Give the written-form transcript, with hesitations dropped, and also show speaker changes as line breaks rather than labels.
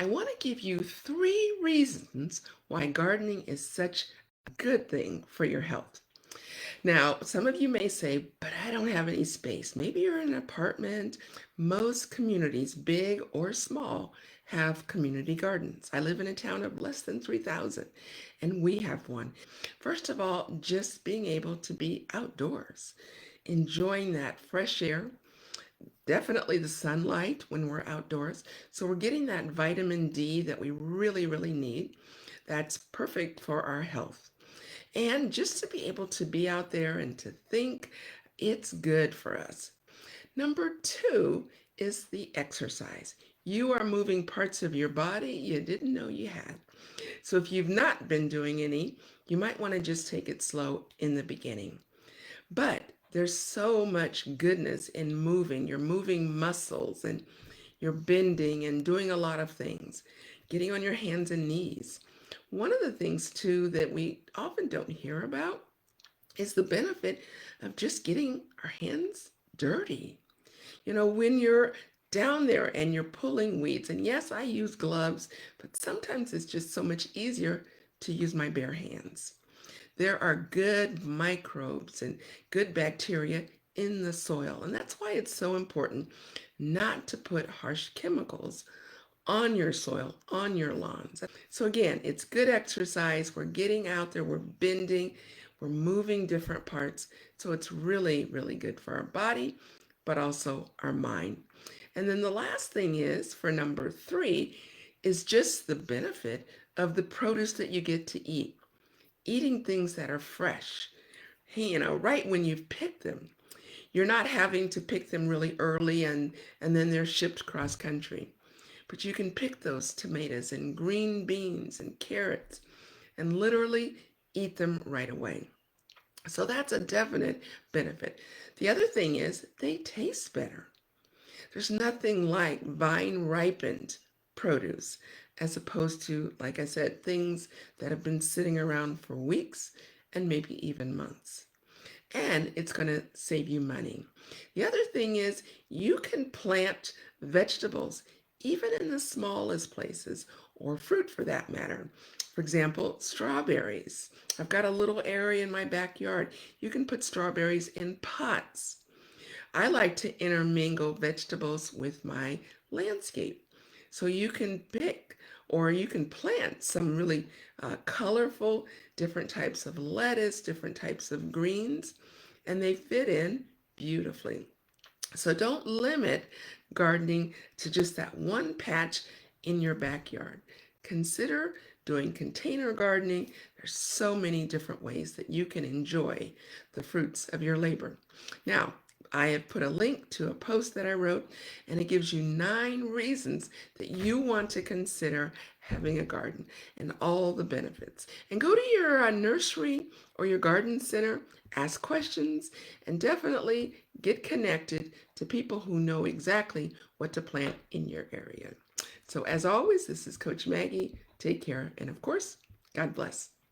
I want to give you 3 reasons why gardening is such a good thing for your health. Now, some of you may say, but I don't have any space. Maybe you're in an apartment. Most communities, big or small, have community gardens. I live in a town of less than 3,000, and we have one. First of all, just being able to be outdoors, enjoying that fresh air, definitely the sunlight when we're outdoors. So we're getting that vitamin D that we really, really need. That's perfect for our health. And just to be able to be out there and to think, it's good for us. Number 2 is the exercise. You are moving parts of your body you didn't know you had. So if you've not been doing any, you might want to just take it slow in the beginning. But there's so much goodness in moving. You're moving muscles and you're bending and doing a lot of things, getting on your hands and knees. One of the things, too, that we often don't hear about is the benefit of just getting our hands dirty. When you're down there and you're pulling weeds, and yes, I use gloves, but sometimes it's just so much easier to use my bare hands. There are good microbes and good bacteria in the soil, and that's why it's so important not to put harsh chemicals on your soil, on your lawns. So again, it's good exercise. We're getting out there, we're bending, we're moving different parts. So it's really, really good for our body, but also our mind. And then the last thing is for number 3 is just the benefit of the produce that you get to eat. Eating things that are fresh, right when you've picked them. You're not having to pick them really early and then they're shipped cross country. But you can pick those tomatoes and green beans and carrots and literally eat them right away. So that's a definite benefit. The other thing is they taste better. There's nothing like vine ripened produce as opposed to, like I said, things that have been sitting around for weeks and maybe even months. And it's going to save you money. The other thing is you can plant vegetables even in the smallest places, or fruit for that matter. For example, strawberries. I've got a little area in my backyard. You can put strawberries in pots. I like to intermingle vegetables with my landscape. So you can pick or you can plant some really colorful different types of lettuce, different types of greens, and they fit in beautifully. So don't limit gardening to just that one patch in your backyard. Consider doing container gardening. There's so many different ways that you can enjoy the fruits of your labor. Now, I have put a link to a post that I wrote, and it gives you 9 reasons that you want to consider having a garden and all the benefits. And go to your nursery or your garden center, ask questions, and definitely get connected to people who know exactly what to plant in your area. So, as always, this is Coach Maggie. Take care, and of course, God bless.